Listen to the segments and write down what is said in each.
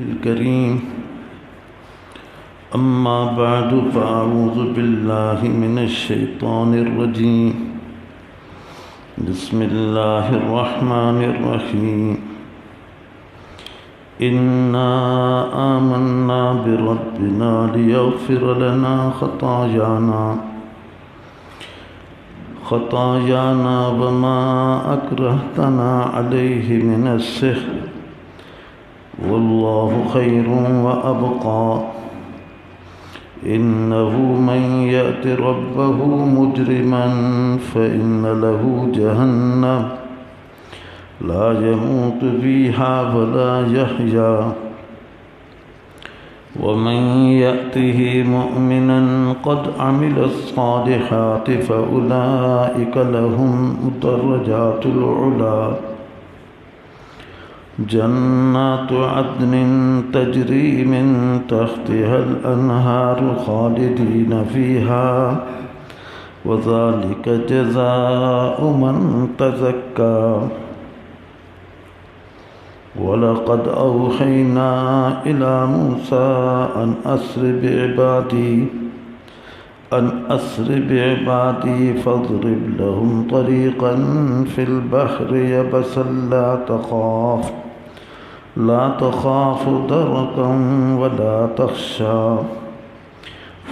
الكريم أما بعد فأعوذ بالله من الشيطان الرجيم بسم الله الرحمن الرحيم إنا آمنا بربنا ليغفر لنا خطايانا وما أكرهتنا عليه من السحر والله خير وأبقى إنه من يأت ربه مجرما فإن له جهنم لا يموت فيها ولا يحيا ومن يأته مؤمنا قد عمل الصالحات فأولئك لهم درجات العلا جنات عدن تجري من تحتها الأنهار خالدين فيها وذلك جزاء من تزكى ولقد أوحينا إلى موسى أن أسر بعبادي فاضرب لهم طريقا في البحر يبسا لا تخاف دركا ولا تخشى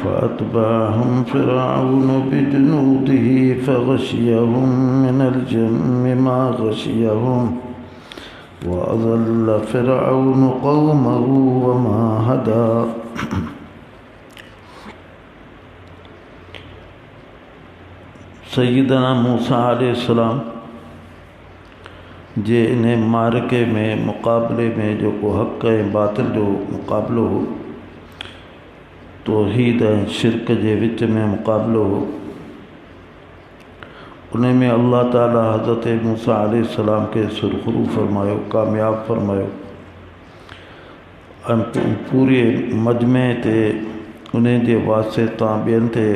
فأتبعهم فرعون بجنوده فغشيهم من الجم ما غشيهم وأضل فرعون قومه وما هدى सैयदना मूसा अलैहिस्सलाम जे इन मारके में मुक़ाबले में जो को हक़ ऐं बातिल जो मुक़ाबलो हो तौहीद ऐं शिरक जे विच में मुक़ाबलो हो उन में अल्लाह ताला हज़रत मूसा अलैहिस्सलाम के सुरख़ुरू फ़रमायो कामयाब फ़रमायो ऐं पूरे मजमे ते उन जे वास्ते तां ॿियनि ते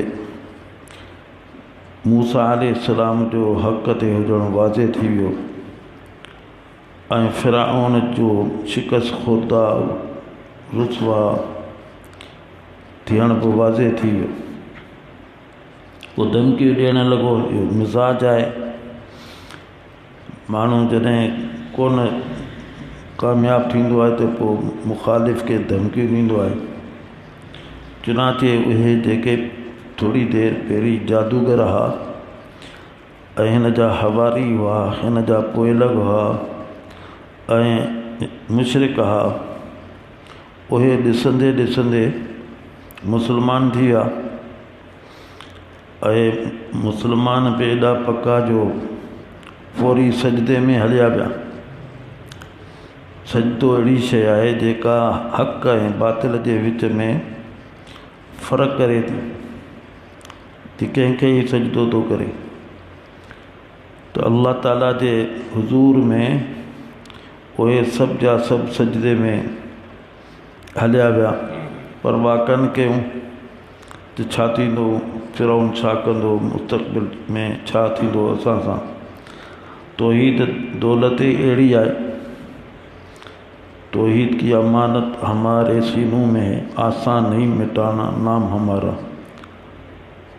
मूसा अलैहिस्सलाम जो हक़ ते हुजणु वाज़े थी वियो ऐं फ़िरऔन जो शिकस्त खुर्दा रुसवा थियण बि वाज़े थी वियो पोइ धमकी ॾियणु लॻो इहो मिज़ाज आहे माण्हू जॾहिं कोन कामयाब थींदो आहे त पोइ मुख़ालिफ़ खे धमकी ॾींदो आहे चुनाचे उहे जेके थोड़ी देर पहिरीं जादूगर हुआ ऐं हिन जा हवारी हुआ हिन जा पोइलग हुआ ऐं मुशरिक हुआ उहे ॾिसंदे ॾिसंदे मुस्लमान थी विया ऐं मुस्लमान बि एॾा पका जो फौरी सजदे में हलिया पिया सजदो अहिड़ी शइ आहे जेका हक़ ऐं बातिल जे विच में फ़र्क़ु करे थी कंहिंखे ई सजदो थो करे त अल्लाह ताला जे हुज़ूर में उहे सभु जा सभु सजदे में हलिया विया परवाह कनि कयूं त छा थींदो फ़िरौन छा कंदो मुस्तक़बिल में छा थींदो असां सां तौहीद दौलत अहिड़ी आहे तौहीद की अमानत हमारे सीनों में आसान नहीं मिटाना नाम हमारा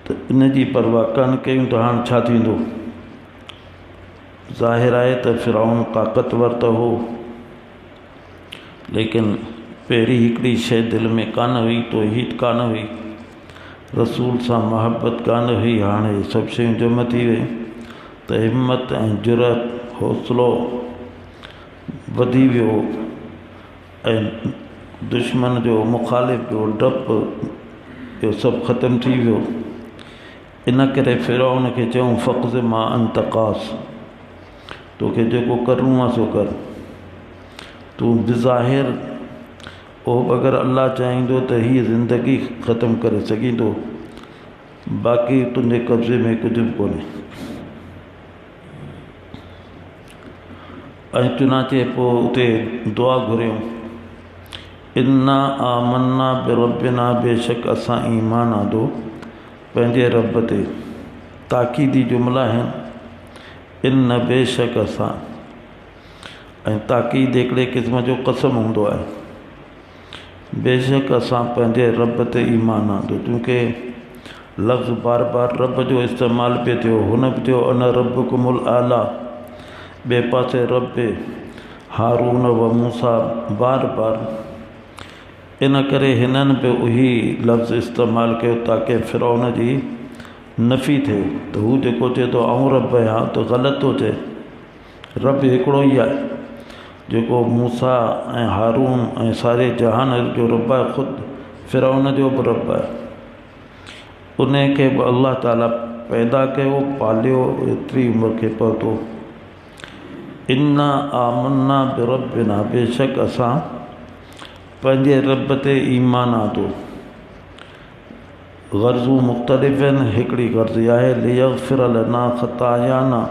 त इन जी परवाह कनि कयूं त हाणे छा थींदो ज़ाहिर आहे त फ़िरऔन ताक़तवर त हो लेकिन पहिरीं हिकिड़ी शइ दिलि में कान हुई तौहीद कान हुई रसूल सां मुहबत कान हुई हाणे सभु शयूं जम थी वयूं त हिमत ऐं जुरत हौसलो वधी वियो ऐं दुश्मन जो मुख़ालिफ़ जो डपु इहो सभु ख़तमु थी वियो इन करे फ़िरऔन खे चयूं फ़क़्ज़ मां अंतक़ास तोखे जेको करिणो आहे सो कर तूं बिज़ाहिर अगरि अल्लाह चाहींदो त हीअ ज़िंदगी ख़तमु करे सघींदो बाक़ी तुंहिंजे कब्ज़े में कुझु बि कोन्हे ऐं चुनाचे पोइ उते दुआ घुरियूं इन्ना आमन्ना बिरब्बिना बेशक असां ईमान आंदो पंहिंजे रब ते ताक़ीदी जुमिला आहिनि इन बेशक असां ऐं ताक़ीद हिकिड़े क़िस्म जो कसम हूंदो आहे बेशक असां पंहिंजे रब ते ईमान आंदो। क्योंकि लफ़्ज़ बार बार रब जो इस्तेमालु पियो थियो। हुन बि थियो अन रब्बुकुमुल आला, ॿिए पासे रब हारून व मूसा बार बार। इन करे हिननि बि उही लफ़्ज़ इस्तेमालु कयो ताकी फ़िरौन जी नफ़ी थिए। त हू जेको चए थो आऊं रब आहियां त ग़लति थो चए। रब हिकिड़ो ई आहे जेको मूसा ऐं हारून ऐं सारे जहान जो रब आहे। ख़ुदि फ़िरौन जो बि रब आहे। उन खे बि अल्लाह ताला पैदा कयो, पालियो, एतिरी उमिरि खे पहुतो। इन्ना आमन्ना बिरब्बिना, बेशक असां पंहिंजे रब ते ईमान आंदो। गर्ज़ूं मुख़्तलिफ़ आहिनि। हिकिड़ी गर्ज़ आहे लियग़फ़िर लना ख़तायाना,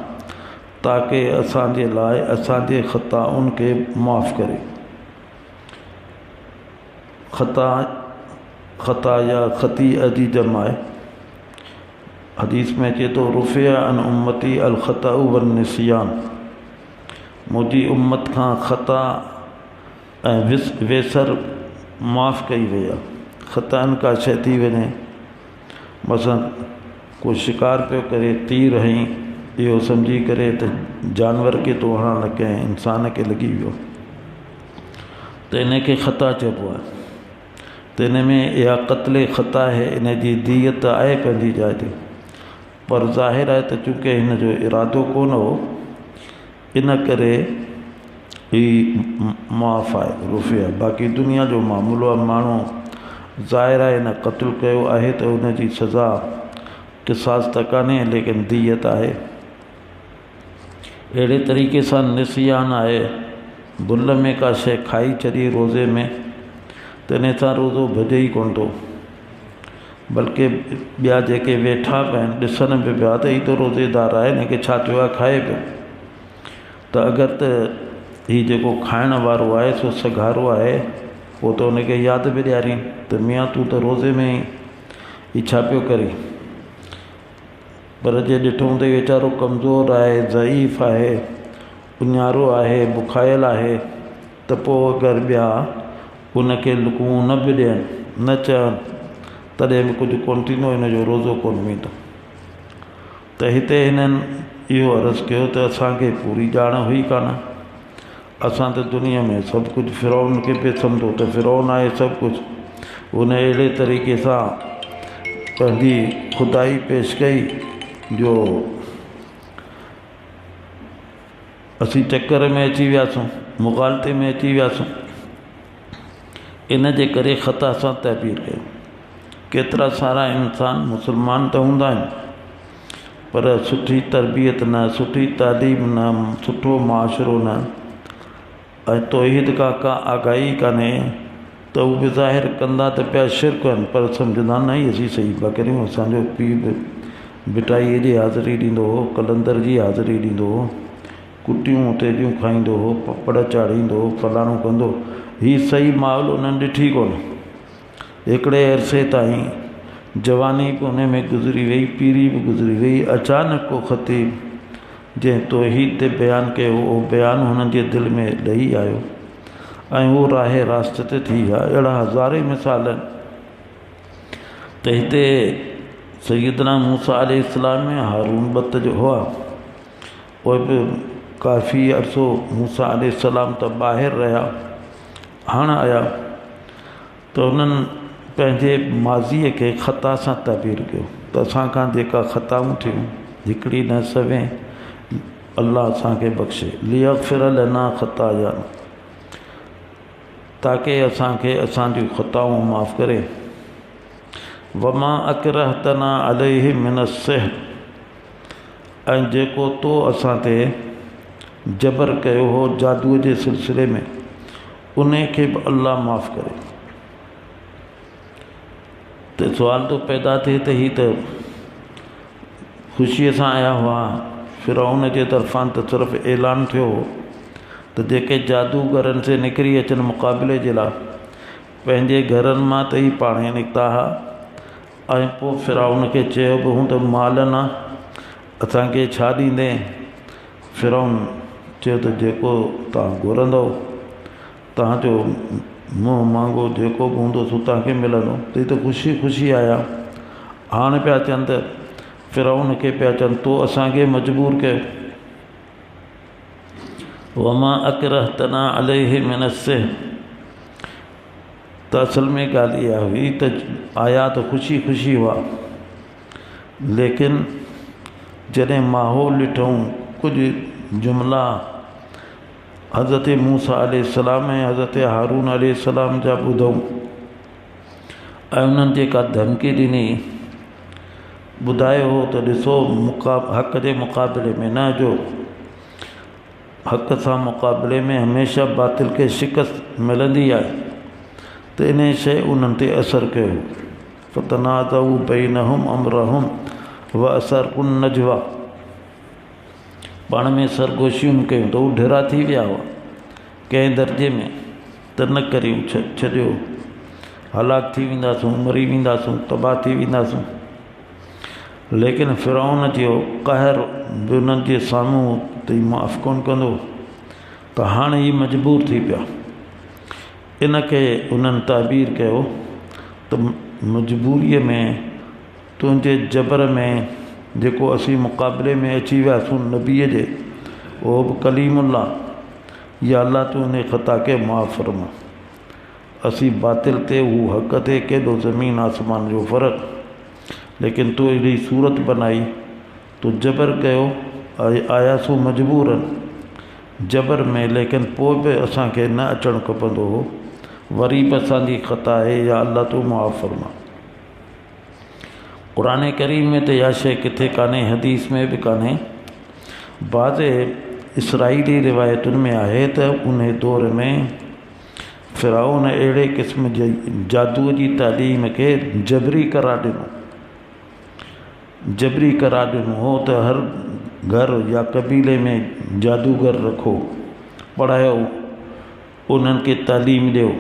ताकि असांजे लाइ असांजे ख़ताउनि खे माफ़ करे। ख़ताया ख़तीअ जी जम आहे। हदीस में अचे थो रुफ़िया अन उम्मती अल ख़ताउ वन निसियान, मुंहिंजी उम्मत खां ख़ता ऐं वेसर माफ़ कई वई आहे। ख़ताउनि का शइ थी वञे, मसां को शिकार पियो करे, तीर हईं, इहो सम्झी करे त जानवर खे तो हणण न कंहिं इंसान खे लॻी वियो त इन खे ख़ता चइबो आहे। त इन में इहा क़त्ल ख़ता आहे। इन जी दियत आहे पंहिंजी जाइ ते, पर ज़ाहिर आहे त चूंकि हिन जो इरादो कोन हो, इन करे ही माफ़ आहे, रुफ़िया। बाक़ी दुनिया जो मामूलो आहे, माण्हू ज़ाहिर आहे हिन क़त्ल कयो आहे त हुन जी सज़ा क़िसास त कान्हे, लेकिन दियत आहे। अहिड़े तरीक़े सां निसियान आहे, भुल में का शइ खाई छॾी रोज़े में, त इन सां रोज़ो भॼे ई कोन थो। बल्कि ॿिया जेके वेठा पिया आहिनि ॾिसनि बि पिया त हीउ त रोज़ेदार आहे, हिन खे छा थियो आहे, खाए पियो। त अगरि त हीउ जेको खाइण वारो आहे सो सघारो आहे, पोइ त हुनखे यादि बि ॾियारी त मियां तूं त रोज़े में ही छा पियो करी। पर जे ॾिठो त वीचारो कमज़ोर आहे, ज़ईफ़ आहे, उन्यारो आहे, बुखायल आहे, त पोइ अगरि ॿिया उनखे लुकूं न बि ॾियनि, न चवनि, तॾहिं बि कुझु कोन थींदो, हिनजो रोज़ो कोन वेंदो। त हिते हिननि इहो अर्ज़ु कयो त असांखे पूरी ॼाण हुई कान। असां त दुनिया में सभु कुझु फ़िरौन खे पिए सम्झो त फ़िरौन आहे सभु कुझु। उन अहिड़े तरीक़े सां पंहिंजी खुदाई पेश कई जो असीं चकर में अची वियासीं, मुग़ालते में अची वियासीं। इन जे करे ख़ता सां तहबीर कयो। केतिरा सारा इंसान मुस्लमान त हूंदा आहिनि, पर सुठी तरबियत न, सुठी तालीम न, सुठो माशरो न, ऐं तौहीद का आगाही कान्हे, त उहे बि ज़ाहिर कंदा त पिया शिरक आहिनि, पर सम्झंदा न ई असीं सही पिया करियूं। असांजो पीउ बि बिटाईअ जी हाज़िरी ॾींदो हो, कलंदर जी हाज़िरी ॾींदो हो, कुटियूं तेजियूं खाईंदो हो, पपड़ चाढ़ींदो हो, फलाणो कंदो। हीअ सही माहौल उन्हनि ॾिठी कोन। हिकिड़े अरसे ताईं जवानी बि उन में गुज़री वई, पीरी बि गुज़री वई। अचानक को ख़तीब जंहिं तौहीद ते बयानु कयो, उहो बयानु हुननि जे दिलि में ॾही आयो ऐं उहो राहे रास्त ते थी विया। अहिड़ा हज़ारे मिसाल आहिनि। त हिते सैयदना मूसा अलैहिस्सलाम में हारून बत जो हुआ, उहे बि काफ़ी अरसो मूसा अलैहिस्सलाम त ॿाहिरि रहिया, हाणे आया त उन्हनि पंहिंजे माज़ीअ खे ख़ता सां तबीर कयो त असांखां जेका ख़ताऊं थियूं हिकिड़ी न सवे, अल्लाह असांखे बख़्शे। लियग़फ़िर लना ख़ताया, ताकि असांखे असांजूं ख़ताऊं माफ़ करे। वमा अकरहतना अलैहि मिन सिहर, ऐं जेको तो असां ते जबर कयो हो जादूअ जे सिलसिले में, उन खे बि अल्लाह माफ़ करे। त सुवाल तो पैदा थिए त ही त ख़ुशीअ सां आया हुआ, फ़िरौन जे तरफ़ां त सिर्फ़ु ऐलान थियो हो त जेके जादूगरनि से निकिरी अचनि मुक़ाबिले जे लाइ, पंहिंजे घरनि मां त ई पाण ई निकिता हुआ। ऐं पोइ फ़िरौन खे चयो बि हूं त माल न असांखे छा ॾींदे। फ़िरौन चयो त जेको तव्हां घुरंदव, तव्हांजो मुंहुं मांगो जेको बि हूंदो सो तव्हांखे मिलंदो। त त ख़ुशी ख़ुशी आया। हाणे पिया चवनि त फिरौन खे पिया चवनि तो असांखे मजबूर कयो। वमा अकरहतना अलैहि मिन सिहर, त असल में ॻाल्हि इहा हुई त आया त ख़ुशी ख़ुशी हुआ, लेकिन जॾहिं माहौल ॾिठूं कुझु जुमिला हज़रत मूसा अलैहिस्सलाम ऐं हज़रत हारून अलैहिस्सलाम जा ॿुधूं ऐं उन्हनि जेका धमकी ॾिनी, ॿुधायो हो त ॾिसो हक़ जे मुक़ाबले में न जो हक़ सां मुक़ाबले में हमेशह बातिल खे शिकस्त मिलंदी आहे। त इन शइ उन्हनि ते असरु कयो। फतनाज़ऊ बैनहुम अमरहुम व असरुन नजवा, पाण में सरगोशियूं कयूं त उहे ढिरा थी विया हुआ कंहिं दर्जे में, त न करियूं छॾियो, हलाक थी वेंदासूं, मरी वेंदासूं, तबाह थी वेंदासूं। लेकिन फिरौन जो कहर बि उन्हनि जे साम्हूं त माफ़ कोन कंदो, त हाणे ही मजबूर थी पिया। इन खे उन्हनि ताबीर कयो त मजबूरीअ में तुंहिंजे जबर में जेको असीं मुक़ाबले में अची वियासीं नबीअ जे, उहो बि कलीमुल्लाह, या अल्लाह तूं उन ख़ता खे माफ़ फरमा। असीं बातिल ते हू हक़ ते, केॾो ज़मीन आसमान जो फ़र्क़ु। लेकिन तूं अहिड़ी सूरत बनाई, तूं जबर कयो, आयासूं मजबूरन जबर में, लेकिन पोइ बि असांखे न अचणु खपंदो हो। वरी बि असांजी ख़ता आहे, या अल्लाह तूं माफ़ फरमा। क़ुरान करीम में त इहा शइ किथे कान्हे, हदीस में बि कान्हे। बाज़ इसराईली रिवायतुनि में आहे त उन दौर में फिरौन अहिड़े क़िस्म जे जादूअ जी तालीम खे जबरी करार ॾिनो, जबरी करार ॾिनो हो त हर घर या कबीले में जादूगर रखो, पढ़ायो, उन्हनि खे तालीम ॾियो।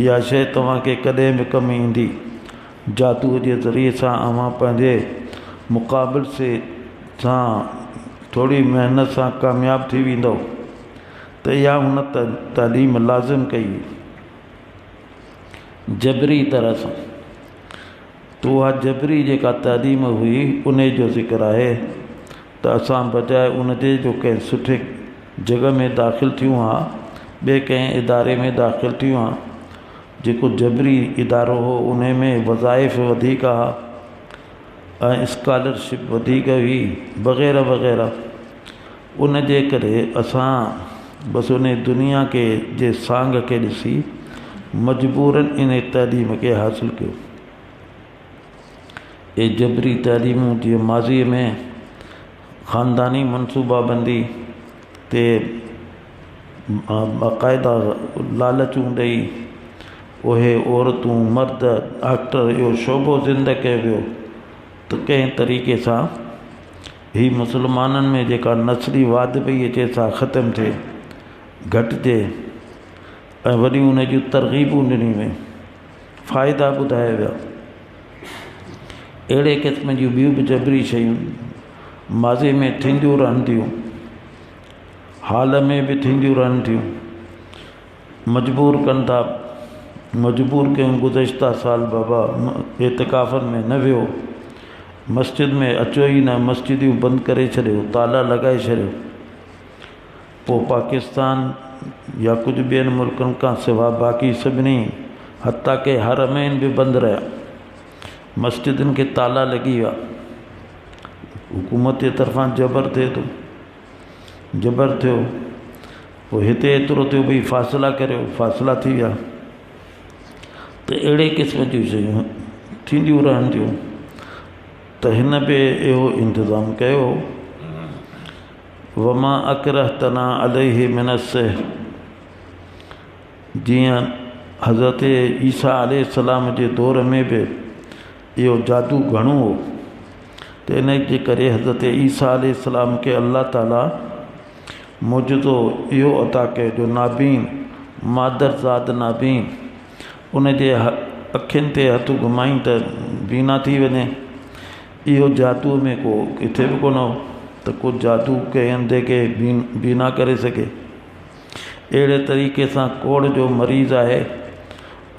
इहा शइ तव्हांखे कॾहिं बि कमु ईंदी। जादूअ जे ज़रिए सां अवां पंहिंजे मुक़ाबिल सां थोरी महिनत सां कामयाबु थी वेंदो। त इहा हुन तालीम लाज़िम कई जबरी तरह सां। त उहा जबरी जेका तालीम हुई उन जो ज़िक्र आहे त असां बजाए उनजे जो कंहिं सुठे जॻह में दाख़िल थियूं हा, ॿिए कंहिं इदारे में दाख़िल थियूं हा, जेको जबरी इदारो हो उन में वज़ाइफ़ वधीक हा ऐं स्कॉलरशिप वधीक हुई वग़ैरह वग़ैरह। उन जे करे असां बसि उन दुनिया के जे सांग खे ॾिसी मजबूरन इन तालीम खे हासिलु कयो। ये जबरी तालीमूं जीअं माज़ीअ में ख़ानदानी मनसूबाबंदी ते बाक़ाइदा लालचूं ॾेई उहे औरतूं मर्द डॉक्टर इहो शोबो ज़िंदह कयो वियो। त कंहिं तरीक़े सां ही मुसलमाननि में जेका नस्ली वाद पई अचे सा ख़तमु थिए, घटिजे ऐं वॾियूं उन जूं तरग़ीबूं ॾिनियूं वयूं, फ़ाइदा ॿुधाया विया। अहिड़े क़िस्म जूं ॿियूं बि जबरी शयूं माज़े में थींदियूं रहनि थियूं, हाल में बि थींदियूं रहनि थियूं। मजबूर कनि था, मजबूर कयूं। गुज़िश्ता साल बाबा एतिकाफ़नि में न वियो, मस्जिद में अचो ई न, मस्जिदियूं बंदि करे छॾियो, ताला लॻाए छॾियो। पोइ पाकिस्तान या कुझु ॿियनि मुल्कनि खां सवाइ बाक़ी सभिनी हता के हरमैन बि बंदि रहिया, मस्जिदुनि खे ताला लॻी विया। हुकूमत जे तरफ़ां जबर थिए थो, जबर थियो। पोइ हिते एतिरो थियो भई फ़ासिला करियो, फ़ासिला थी विया। त अहिड़े क़िस्म जूं शयूं थींदियूं रहनि थियूं। त हिन बि इहो इंतज़ाम कयो, वमा अकरहतना अलैहि मिन सिहर, जीअं हज़रत ईसा अलैहिस्सलाम जे दौर में बि इहो जादू घणो हो। त इन जे करे हज़रत ईसा अलैहिस्सलाम खे अल्लाह ताला मौजूदो इहो अता कयो जो नाबीन, मादरज़ाद नाबीन, उन जे अखियुनि ते हथु घुमाई त बीना थी वञे। इहो जादूअ में को किथे बि कोन हो त को जादू कंहिं अंधे खे बीना करे सघे। अहिड़े तरीक़े सां कोढ़ जो मरीज़ आहे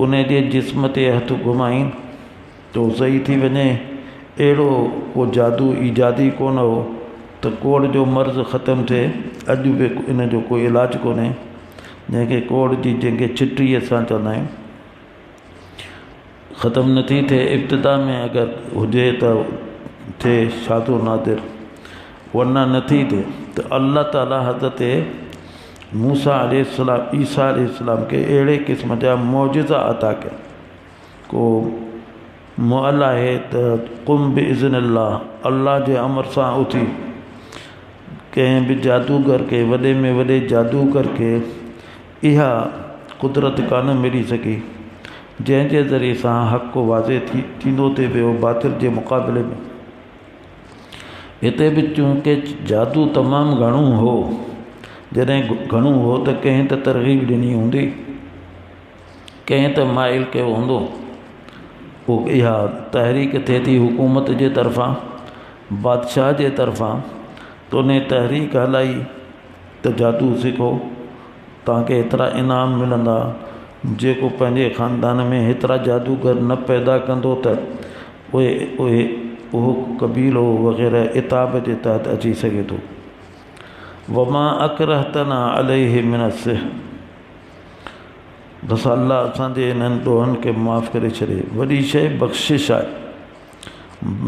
उन जे जिस्म ते हथ घुमाई तो सही थी वञे। अहिड़ो को जादू ईजादी कोन हो त कोड़ जो मर्ज़ ख़तमु थिए। अॼु बि इन जो कोई इलाजु कोन्हे, जंहिंखे कोड़ जी जंहिंखे चिटीअ असां चवंदा आहियूं, ख़तमु नथी थिए। इब्तिदा में अगरि हुजे त थिए शादो नादिर, वरना नथी थिए। त अल्लाह ताला हज़रत मूसा अलैहिस्सलाम ईसा अलैहिस्सलाम खे अहिड़े क़िस्म जा मौजिज़ा अता कया। को मुअल आहे त कुम बि इज़्निल्लाह, अल्लाह जे अमर सां उथी। कंहिं बि जादूगर खे, वॾे में वॾे जादूगर खे इहा कुदरत कान मिली सघी जंहिंजे ज़रिए सां हक़ वाज़े थींदो थिए पियो बातिल जे मुक़ाबले में। हिते बि चूंकि जादू तमामु घणो हो, जॾहिं घणो हो त कंहिं त तरग़ीब ॾिनी हूंदी, कंहिं त माइल कयो हूंदो। पोइ इहा तहरीक थिए थी हुकूमत जे तरफ़ां, बादशाह जे तरफ़ां, त उन तहरीक हलाई त जादू सिखो, तव्हांखे एतिरा इनाम मिलंदा। जेको पंहिंजे ख़ानदान में हेतिरा जादूगर न पैदा कंदो त उहो कबीलो वग़ैरह इताब जे तहत अची सघे थो। वमा अकरहतना अलैहि मिन सिहर, बसि अल्लाह असांजे इन्हनि ॾोहनि खे माफ़ु करे छॾे। वॾी शइ बख़्शिश आहे,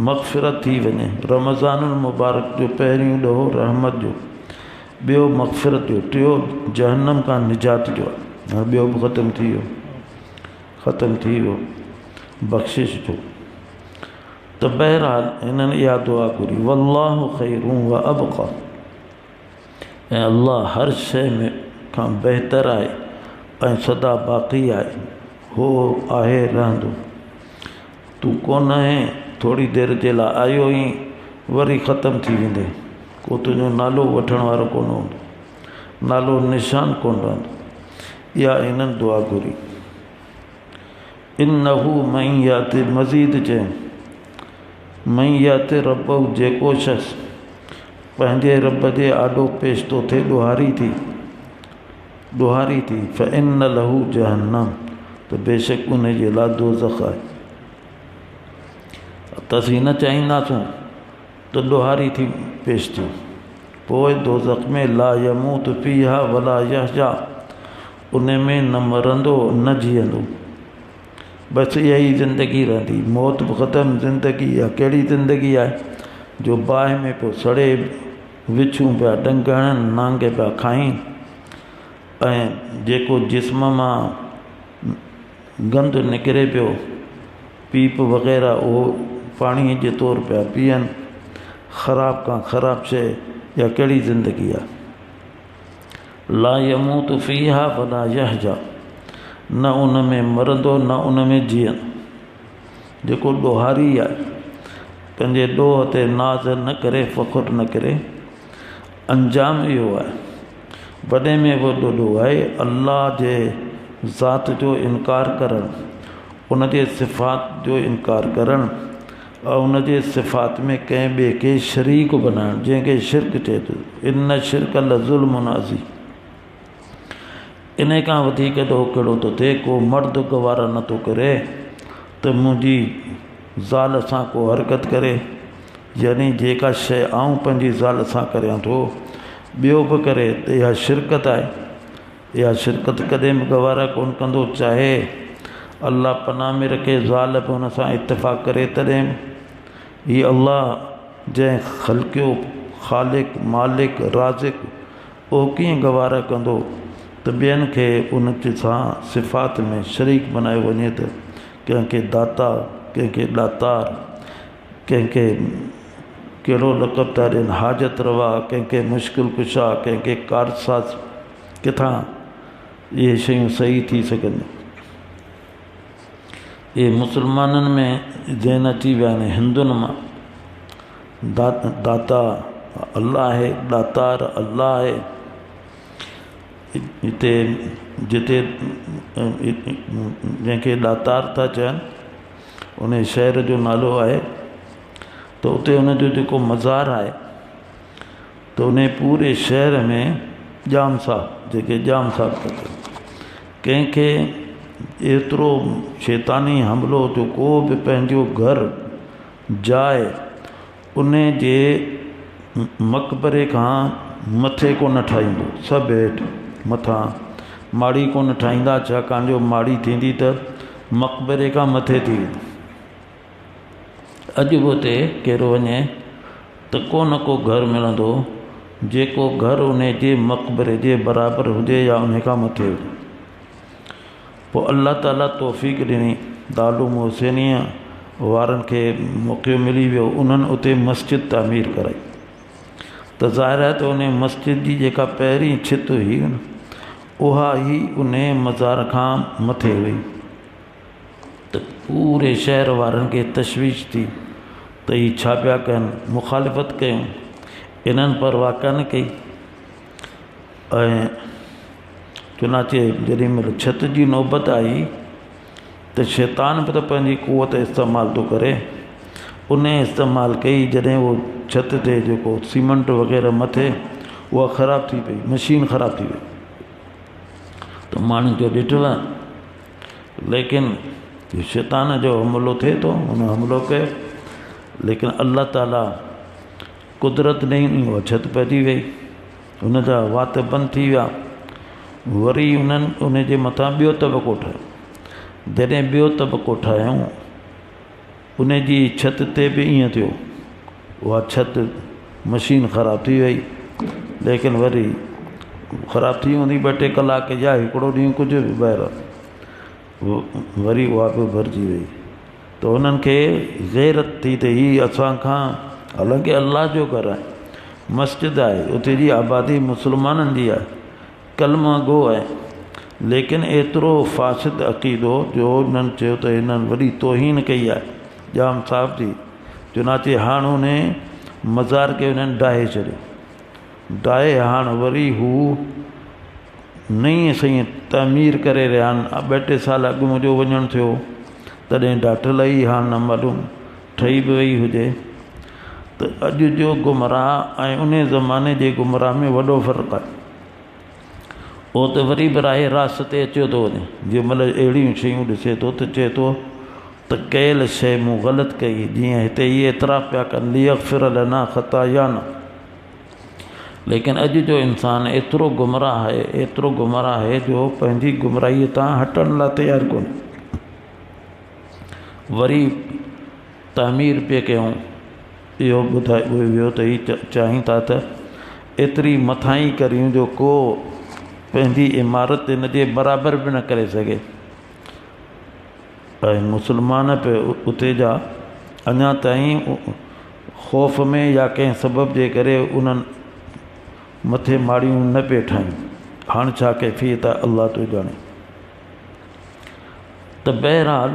मग़फ़िरत थी वञे। रमज़ानुल मुबारक जो पहिरियों ॾोहो रहमत जो, ॿियो मग़फ़िरत जो, टियों जहन्नम खां निजात जो आहे। हाणे ॿियो बि ख़तमु थी वियो बख़्शिश जो। त बहरहाल हिननि इहा दुआ घुरी, वल्लाहु ख़ैरुं व अबक़ा, ऐं अल्लाह हर शइ में खां बहितर आहे ऐं सदा बाक़ी आहे। हो आहे रहंदो। तूं कोन आहे, थोरी देरि जे लाइ आयो ई वरी ख़तमु थी वेंदे। को तुंहिंजो नालो वठण वारो कोन हूंदो, नालो निशान कोन रहंदो। इहा हिननि दुआ घुरी। इन्नहू मन याति, मज़ीद चए मन याति रब्बहू, जेको शख़्स पंहिंजे रब जे आॾो पेश थो थिए, ॾोहारी थी फ़इन्न लहू जहन्नम, त बेशक उन जे लाइ दोज़ख आहे। त असीं न चाहींदासूं त ॾोहारी थी पेश थी, पोइ दोज़ख में ला यमूत फ़ीहा वला यहया, उन में न मरंदो न जीअंदो, बसि इहा ई ज़िंदगी रहंदी। मौत बि ख़तमु, ज़िंदगी आहे। कहिड़ी ज़िंदगी आहे जो बाहि में पियो सड़े, विछूं पिया डंगण, नांगे पिया खाइनि, ऐं जेको जिस्म मां गंद निकिरे पियो, पीप वग़ैरह, उहो पाणीअ जे तौरु पिया पीअनि। ख़राब खां ख़राब शइ, इहा कहिड़ी ज़िंदगी आहे। ला यमूत फ़ीहा वला यहया, न उन में मरंदो न उन में जीअंदो। जेको ॾोहारी आहे, पंहिंजे ॾोह ते नाज़ न करे, फ़ख़ुर न करे, अंजाम इहो आहे। वॾे में वॾो ॾोह आहे अल्लाह जे ज़ात जो इनकार करणु, उन जे सिफ़ात जो इनकार करणु, ऐं उन जे सिफ़ात में कंहिं ॿिए खे शरीक बनाइणु, जंहिंखे शिरक चए थो। इन शिरक लज़ुल्मुन अज़ीम, इन खां वधीक ॾोह कहिड़ो थो थिए। को मर्द गवारा नथो करे त मुंहिंजी ज़ाल सां को हरकत करे, यानी जेका शइ आऊं पंहिंजी ज़ाल सां करियां थो, ॿियो बि करे, त इहा शिरकत आहे। इहा शिरकत कॾहिं बि गवारा कोन कंदो, चाहे अल्लाह पनाह में रखे ज़ाल बि हुन सां इत्तिफ़ाक़ करे। तॾहिं हीअ अल्लाह जंहिं ख़ल्क़ियो, ख़ालिक, मालिक, राज़िक, उहो कीअं गवारा कंदो त ॿियनि खे उन सां सिफ़ात में शरीक बनायो वञे। त कंहिंखे दाता, कंहिंखे ॾातार, कंहिंखे कहिड़ो लक़ब था ॾियनि, हाजत रवा, कंहिंखे मुश्किल कुशा, कंहिंखे कारसाज़, किथां इहे शयूं सही थी सघनि। इहे मुस्लमाननि में ज़हन अची विया आहिनि। हिंदुनि मां दाता अल्लाह आहे, ॾातार अल्लाह आहे। हिते जिते जंहिंखे ॾातार था चवनि, उन शहर जो नालो आहे, त उते उनजो जेको मज़ार आहे, त उन पूरे शहर में जाम साहब, जेके जाम साहब था चवनि, कंहिंखे एतिरो शैतानी हमिलो जो को बि पंहिंजो घर जाइ उन जे मक़बरे खां मथे कोन ठाहींदो, सभु हेठि मथां माड़ी कोन ठाहींदा, छाकाणि जो माड़ी थींदी त मक़बरे खां मथे थी वेंदी। अॼु बि उते केरु वञे त को न को घर मिलंदो जेको घर उन जे मक़बरे जे बराबरि हुजे या उन खां मथे हुजे। पोइ अल्लाह ताला तौफ़ीक़ ॾिनी, दारूम हुसैनीअ वारनि खे मौक़ो मिली वियो, उन्हनि उते मस्जिद तामीर कराई। त ज़ाहिर आहे त उन मस्जिद जी जेका पहिरीं छित हुई उहा ई उन मज़ार खां मथे हुई। त पूरे शहर वारनि खे तशवीश थी त हीअ छा पिया कनि, मुखालिफ़त कयूं, इन्हनि परवाह कान कई। ऐं चुनाचे जेॾी महिल छत जी नौबत आई त शैतान बि त पंहिंजी क़ुवत इस्तेमालु थो करे, उन इस्तेमालु कई। जॾहिं उहो छत ते जेको सीमेंट वग़ैरह मथे उहा ख़राबु थी पई, मशीन ख़राबु थी वई, त माण्हुनि जो ॾिठव। लेकिन शैतान जो हमिलो थिए थो, हुन हमिलो कयो, लेकिन अल्लाह ताला कुदरत ॾेई उहा छत पइजी वई, हुन जा वात बंदि थी विया। वरी उन्हनि उन जे मथां ॿियो तबक़ो ठाहियो। जॾहिं ॿियो तबक़ो ठाहियूं उन जी छत ते बि ईअं थियो, उहा छत मशीन ख़राबु थी वई। लेकिन वरी ख़राबु थी हूंदी 2-3 कलाक या हिकिड़ो ॾींहुं कुझु बि ॿाहिरि, वरी उहा बि भरिजी वई। त उन्हनि खे ग़ैरत थी त हीअ असांखां, हालांकि अल्लाह जो घर आहे, मस्जिद आहे, उते जी आबादी मुस्लमाननि जी आहे, कलमा गो आहे, लेकिन एतिरो फ़ासिद अक़ीदो जो उन्हनि चयो त हिननि वॾी तौहीन कई आहे, जाम साफ़ जी। चुनाचे हाणे उन मज़ार खे उन्हनि डाहे छॾियो, डाहे हाणे वरी हू नई सही तामीर करे रहिया आहिनि। 2-3 साल अॻु मुंहिंजो वञणु थियो तॾहिं ॾाठल ई, हाणे न मालूम ठही बि वई हुजे। त अॼु जो गुमराह ऐं उन ज़माने जे गुमराह में वॾो फ़र्क़ु आहे। उहो त वरी बि राहे रास ते अचियो थो वञे, जंहिं महिल अहिड़ियूं शयूं ॾिसे थो त चए थो त कयल शइ मूं ग़लति कई, जीअं हिते इहे एतिराफ़ पिया कनि लियग़फ़िर लना ख़तायाना। लेकिन अॼु जो इंसानु एतिरो गुमराह आहे, एतिरो गुमराह आहे जो पंहिंजी गुमराहीअ तां हटण लाइ तयारु कोन्हे। वरी तामीर पिए कयूं, इहो ॿुधाए वियो त हीअ चाहिनि था त एतिरी मथां ई करियूं जो को पंहिंजी इमारत इन जे बराबरि बि न करे सघे। ऐं मुस्लमान पे उते जा अञा ताईं ख़ौफ़ में या कंहिं सबब जे करे उन्हनि मथे माड़ियूं न पिए ठाहियूं। हाणे छा कैफ़ियत आहे अल्लाह तो ॼाणे। त बहरहाल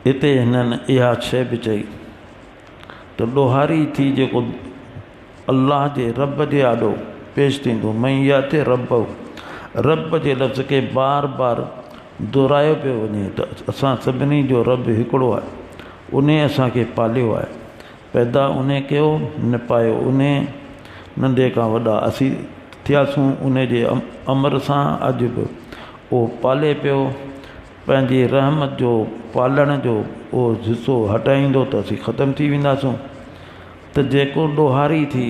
हिते हिननि इहा शइ बि चई त ॾोहारी थी जेको अल्लाह जे रब जे आॾो पेश थींदो, मैया ते रब जे लफ़्ज़ खे बार बार दोहरायो पियो वञे त असां सभिनी जो रब हिकिड़ो आहे, उन असांखे पालियो आहे, पैदा उन कयो न पायो, उन नंढे खां वॾा असीं थियासीं उन जे अमर सां। अॼु बि उहो पाले पियो, पंहिंजी रहमत जो पालण जो उहो हिसो हटाईंदो त असीं ख़तमु थी वेंदासूं। त जेको ॾोहारी थी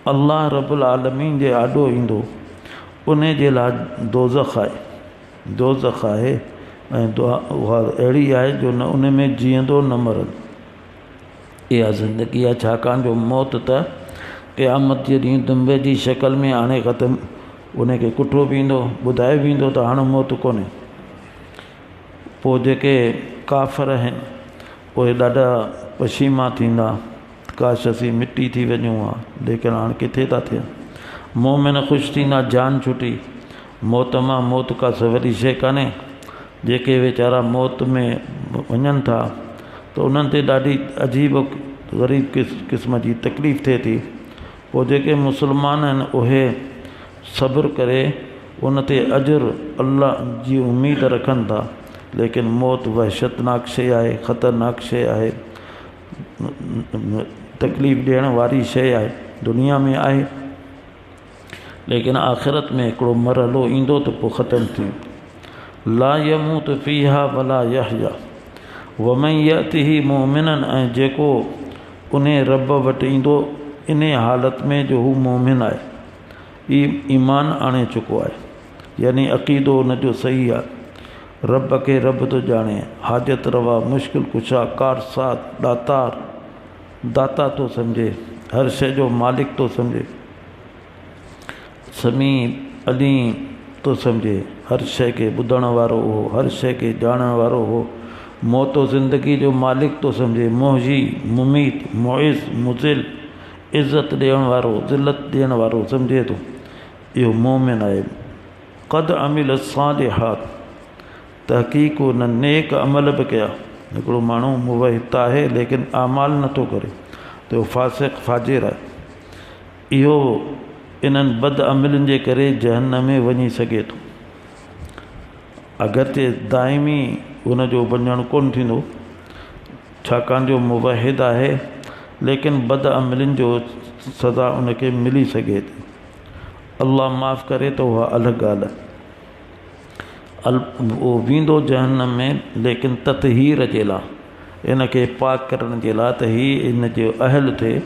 अल्लाह रब्बुल आलमीन जे आॾो ईंदो उन जे लाइ दोज़ख आहे, दोज़ख आहे। ऐं उहा अहिड़ी आहे जो न उन में जीअंदो न मरंदो। इहा ज़िंदगी आहे, छाकाणि जो मौत त क़यामत जे ॾींहुं दुंबे जी शक्ल में हाणे ख़तमु, उनखे कुठो बि ईंदो, ॿुधाए बि ईंदो त हाणे मौत कोन्हे। पोइ जेके काफ़िर आहिनि उहे ॾाढा पशीमा थींदा, काश असीं मिटी थी वञूं हा, लेकिन हाणे किथे था थियनि। मोमिन ख़ुशि थींदा, जान छुटी, मौत मां, मौत का वॾी शइ कान्हे। जेके वीचारा मौत में वञनि था त उन्हनि ते ॾाढी अजीब ग़रीब क़िस्म जी तकलीफ़ थिए थी। पोइ जेके मुस्लमान आहिनि उहे सब्र करे उन ते अजर अल्लाह जी उमीद रखनि था। लेकिन मौत वहशतनाक शइ आहे, ख़तरनाक शइ आहे, तकलीफ़ ॾियण वारी शइ आहे, दुनिया में आहे। लेकिन आख़िरत में हिकिड़ो मरहलो ईंदो त पोइ ख़तमु थी। ला यमूत फ़ीहा वला यहया वमन यअतिही मोमिनन, ऐं जेको उन रब वटि ईंदो इन हालत में जो हू मोमिन आहे, ईमान आणे चुको आहे, यानी अक़ीदो उनजो सही आहे, रब खे रब थो ॼाणे, हाजत रवा, मुश्किल कुशा, कारसात, दाता थो सम्झे, हर शइ जो मालिक थो सम्झे, समी अलीम तो सम्झे, हर शइ खे ॿुधण वारो हो, हर शइ खे ॼाणण वारो हो, मौतो ज़िंदगी जो मालिक तो सम्झे, मोहजी, मुमीत, मुइज़, मुज़िल, इज़्ज़त ॾियण वारो, ज़िल्लत ॾियण वारो सम्झे थो, इहो मोमिन आहे। क़द अमिल सालिहात, तहक़ीक़ उन नेक अमल बि कया। हिकिड़ो माण्हू मुवहिद आहे लेकिन आमाल नथो करे त फासिक़ फाजिर आहे, इहो इन्हनि बद अमलनि जे करे जहन्नम में वञी सघे थो। अगरचे दाइमी उनजो वञणु कोन थींदो, छाकाणि जो मुवहिद आहे लेकिन बद अमलनि जो सज़ा उनखे मिली सघे थी। अल्लाह माफ़ करे तो उहा अलॻि ॻाल्हि आहे। उहो वेंदो जहन्नम में लेकिन ततहीर जे लाइ, इनखे पाक करण जे लाइ त ही इन जो अहल थिए,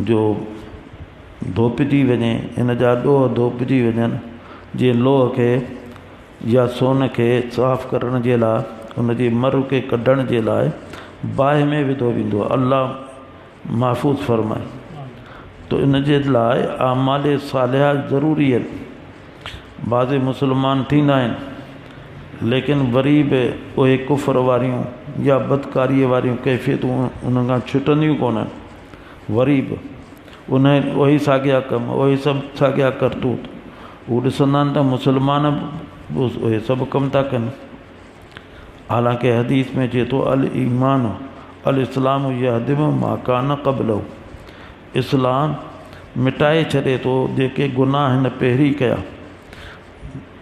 जो धोपिजी वञे, इन जा ॾोह धोपिजी वञनि, जीअं लोह खे या सोन खे साफ़ करण जे लाइ, उनजी मर खे कढण जे लाइ बाहि में विधो वेंदो आहे। अल्लाह महफ़ूज़ फरमाए। तो इन जे लाइ आमाल सालिहा ज़रूरी आहिनि। बाज़े मुस्लमान थींदा आहिनि लेकिन वरी बि उहे कुफर वारियूं या बदकारीअ वारियूं कैफ़ियतूं उन खां छुटंदियूं कोन्हनि, वरी बि उहे साॻिया कम, उहे सभु साॻिया करतूत उहे ॾिसंदा आहिनि त मुस्लमान उहे सभु कम था कनि। हालांकि हदीस में चए थो अल ईमान अल इस्लाम यहदिमु मा कान क़ब्लहु, इस्लाम मिटाए छॾे थो जेके गुनाह हिन पहिरीं कया।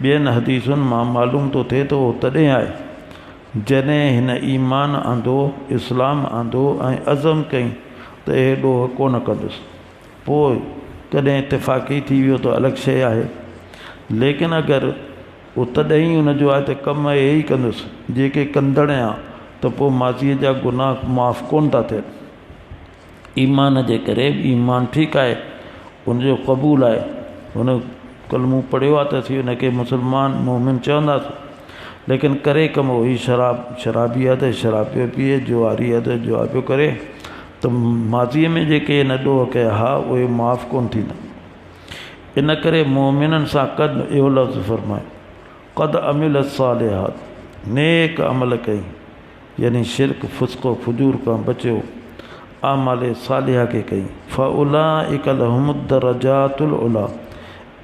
ॿियनि हदीसुनि मां मालूम थो थिए त उहो तॾहिं आहे जॾहिं हिन ईमान आंदो, इस्लाम आंदो ऐं अज़म कई त हेॾो कोन कंदुसि, पोइ कॾहिं इतफ़ाक़ी थी वियो त अलॻि शइ आहे, लेकिन अगरि उहो तॾहिं ई हुनजो आहे त कम इहे ई कंदुसि जेके कंदड़ आहे, त पोइ माज़ीअ जा गुनाह माफ़ कोन था थियनि। ईमान जे करे ईमान ठीकु आहे, हुनजो क़बूल आहे, हुन कलमू पढ़ियो आहे त असीं हुनखे मुस्लमान मोमिन चवंदासीं, लेकिन करे कम वही शराबी आहे त शराब पियो पीए, जुआरी आहे त जुआ पियो करे, त माज़ीअ में जेके हिन ॾोह कया हा उहे माफ़ कोन थींदा। इन करे मोमिननि सां कद इहो लफ़्ज़ फरमाए क़द अमिल सालिहात, नेक अमल कई, यानी शिरक फुस्को फुजूर खां बचियो, आमाल सालिहा खे कई। फ़उलाइक लहुमुद दरजातुल उला,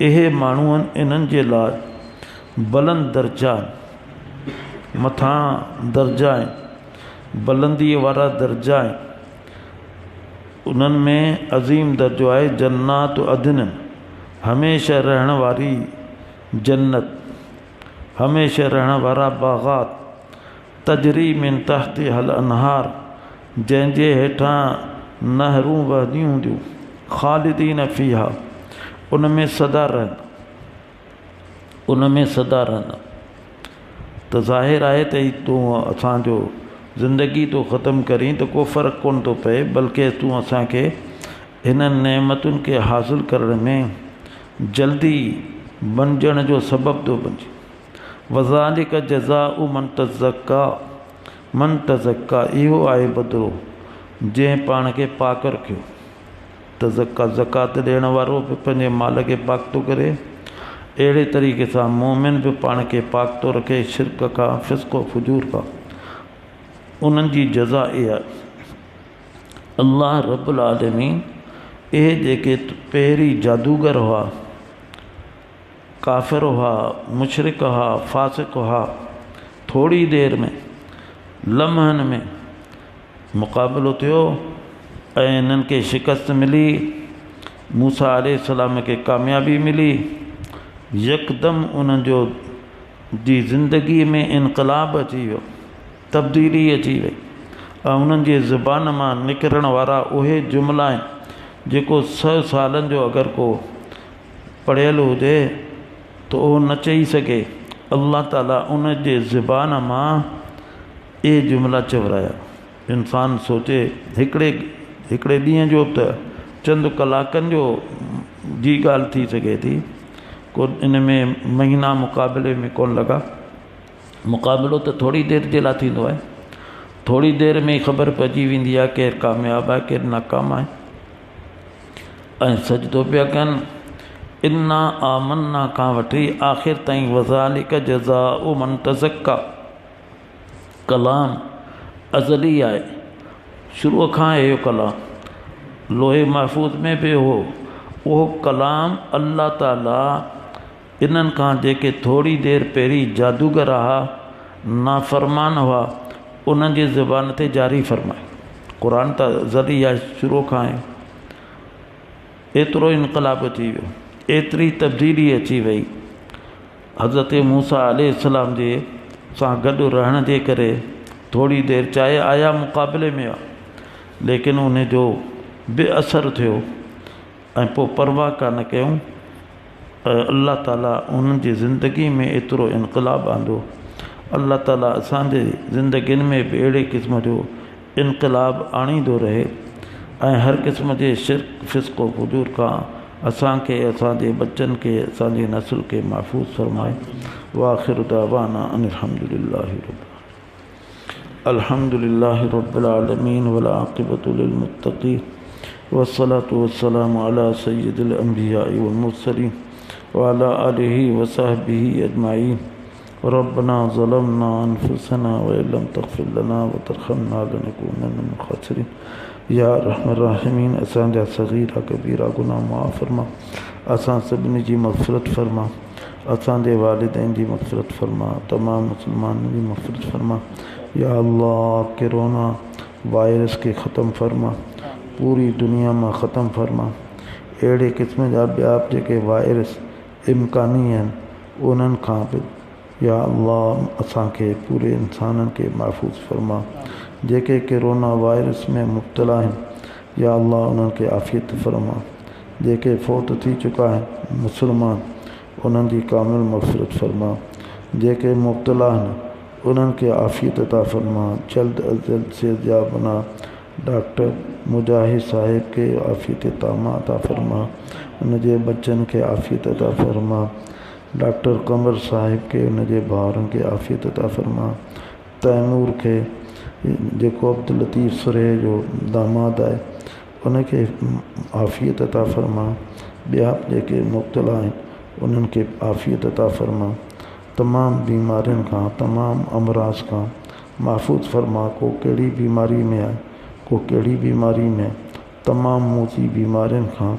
इहे माण्हू इन्हनि जे लाइ बुलंद दर्जा, मथां दर्जा आहिनि, बुलंदीअ वारा दर्जा आहिनि। उन्हनि में अज़ीम दर्जो आहे जन्नात अदन, हमेशह रहण वारी जन्नत, हमेशह रहण वारा बाग़ात, तजरी मिन तहती हल अनहार, जंहिंजे हेठां नहरूं वहंदियूं हूंदियूं, ख़ालिदीन फ़ीहा, उन में सदा रहंदा, उन में सदा रहंदा। त ज़ाहिर आहे त तूं असांजो ज़िंदगी तो ख़तमु करीं त को फ़र्क़ु कोन थो पए, बल्कि तूं असांखे हिन नेमतुनि खे हासिलु करण में जल्दी बणिजण जो सबबु थो बणिजे। वज़ालिक जज़ाउ मन तज़क्का, इहो आहे बदिलो जंहिं पाण खे पाक रखियो। तज़क्का ज़कात ॾियण वारो बि पंहिंजे माल खे पाक थो करे, अहिड़े तरीक़े सां मोमिन बि पाण खे पाक थो रखे शिरक खां, फिस्को फुजूर खां। उन्हनि जी जज़ा इहा आहे। अल्लाह रब्बुल आलमीन इहे जेके पहिरीं जादूगर हुआ, काफ़िर हुआ, मुशरिक हुआ, फासिक हुआ, थोड़ी देरि में लम्हनि में मुक़ाबिलो थियो ऐं इन्हनि खे शिकस्त मिली, मूसा अलैहिस्सलाम खे कामयाबी मिली, यकदम उन्हनि जो जी ज़िंदगीअ में इनक़लाब अची वियो, तब्दीली अची वई, ऐं उन्हनि जे ज़ुबान मां निकिरण वारा उहे जुमिला आहिनि जेको 100 सालनि जो अगरि को पढ़ियल हुजे त उहो न चई सघे, अल्लाह ताला उन जे ज़बान मां ये जुमला चवराया। इंसान सोचे हिकिड़े ॾींहं जो त चंद कलाकनि जो जी ॻाल्हि थी सघे थी, को इन में महीना मुक़ाबले में कोन लॻा। मुक़ाबिलो त थोरी देरि जे लाइ थींदो आहे, थोरी देरि में ख़बर पइजी वेंदी आहे केरु कामयाबु आहे केरु नाकाम आहे। ऐं सजदो पिया कनि इन्ना आमन्ना खां वठी आख़िर ताईं वज़ालिक जज़ाउ मन तज़क्का। कलाम अज़ली आहे, शुरूअ खां इहो कलाम लोहे महफ़ूज़ में बि हो। उहो कलाम अल्लाह ताला इन्हनि खां जेके थोरी देरि पहिरीं जादूगर हुआ, नाफ़रमान हुआ, उन्हनि जी ज़बान ते जारी फ़रमाए। क़ुर त अज़ली आहे, शुरू खां आहे। एतिरो इनक़लाब अची वियो, एतिरी तब्दीली अची वई। हज़रत मूसा अलैहिस्सलाम जे सां गॾु रहण जे करे थोरी देरि चाहे आया मुक़ाबले में आहे, लेकिन उन जो बेअसरु थियो ऐं पोइ परवाह कान कयूं। अल्लाह ताला उन्हनि जी ज़िंदगी में एतिरो इनक़लाब आंदो। अल्लाह ताला असांजे ज़िंदगियुनि में बि अहिड़े क़िस्म जो इनक़लाब आणींदो रहे ऐं हर क़िस्म जे शिर्क फिस्को फुजूर खां असांखे, असांजे बच्चनि खे, असांजी नस्ल खे महफ़ूज़ फ़रमाए। वाख़िर दावाना अल्हम्दुलिल्लाहि रब्बिल आलमीन वल आक़िबतु लिल मुत्तक़ीन वस्सलातु वस्सलामु अला सय्यिदिल अंबियाइ वल मुरसलीन व अला आलिहि व सहबिहि अजमाइन। रब्बना ज़लमना अनफुसना व इल्लम तग़फिर लना व तरहमना लनकूनन्न मिनल ख़ासिरीन। या रहमान रहीमीन, असांजा सग़ीरा कबीरा गुनाह माफ़ फरमा, असां सभिनी जी मग़फ़िरत फरमा, असांजे वालिदैन जी मग़फ़िरत फरमा, तमाम मुसलमाननि जी मग़फ़िरत फरमा। या अल्लाह कोरोना वायरस के ख़त्म फरमा, पूरी दुनिया में ख़त्म फरमा। अहिड़े क़िस्म जा ॿिया जेके वायरस इम्कानी आहिनि उन्हनि खां बि या अल्लाह असांखे पूरे इंसाननि खे महफ़ूज़ फरमा। जेके कोरोना वायरस में मुब्तला आहिनि या अल्लाह उन्हनि खे आफ़ियत फरमा। जेके फ़ौत थी चुका आहिनि मुसलमान उन्हनि जी कामिल मग़फ़िरत फरमा। जेके मुब्तला आहिनि उन्हनि खे आफ़ियत अता फरमा। जल्द अज जल्द सेहतयाब बना। डॉक्टर मुजाहिद साहिब के आफ़ियत तामा अता फरमा, उनजे बच्चनि खे आफ़ियत अता फरमा। डॉक्टर कमर साहिब के उनजे भाउरनि खे आफ़ियत अता फरमा। तैमूर खे जेको अब्दुल लतीफ़ सुरे जो दामाद आहे उनखे आफ़ियत अता फरमा। ॿिया जेके मुब्तला आहिनि उन्हनि खे आफ़ियत अता फरमा। तमाम बीमारियुनि खां, तमाम अमराज़ खां महफ़ूज़ फरमा। को कहिड़ी बीमारी में आहे, को कहिड़ी बीमारी में, तमाम मोची बीमारियुनि खां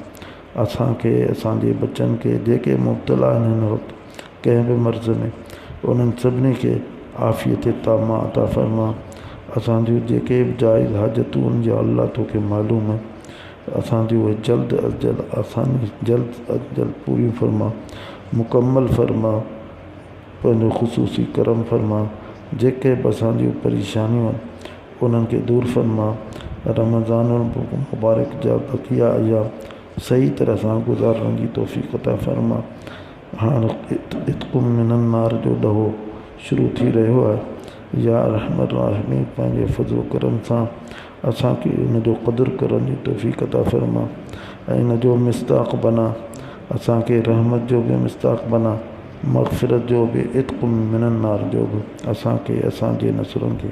असांखे, असांजे बच्चनि खे जेके मुब्तला आहिनि हिन वक़्तु कंहिं बि मर्ज़ में, उन्हनि सभिनी खे आफ़ियत तामा अता फरमा। असांजूं जेके बि जाइज़ हाजतूं आहिनि या अल्लाह तोखे मालूम आहे, असांजी उहे जल्द अज जल्द असांजी जल्द अज जल्द पूरी फरमा, मुकम्मल फरमा, पंहिंजो ख़ुसूसी करम फरमा। जेके बि असांजूं परेशानियूं आहिनि उन्हनि खे दूर फरमा। रमज़ान मुबारक जा बक़िया अयाम सही तरह सां गुज़ारण जी तौफ़ीक़ अता फरमा। हाणे इत्कुम मिनन नार जो ॾहो शुरू थी रहियो आहे। या रहमान रहीम, पंहिंजे फज़्ल करम सां असांखे उनजो क़दुरु करण जी तौफ़ीक़ अता फरमा ऐं इनजो मिस्ताक़ बना। असांखे रहमत जो बि मिस्ताक़ बना, मग़फ़िरत जो बि, इत्कुम मिनन नार जो बि। असांखे, असांजे नसलनि खे,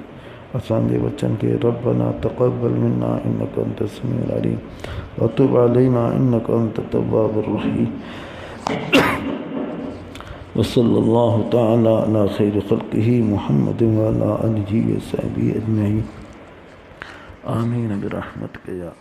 असांजे बच्चनि खे रब्बना तक़ब्बल मिन्ना इन्नका अंतस समीउल अलीम व तुब अलैना इन्नका अंतत तव्वाबुर रहीम। व सल्लल्लाहु तआला अला खैरि ख़ल्क़िही मुहम्मदिन व अला आलिहि व सहबिही अजमईन। आमीन बिरहमतिक या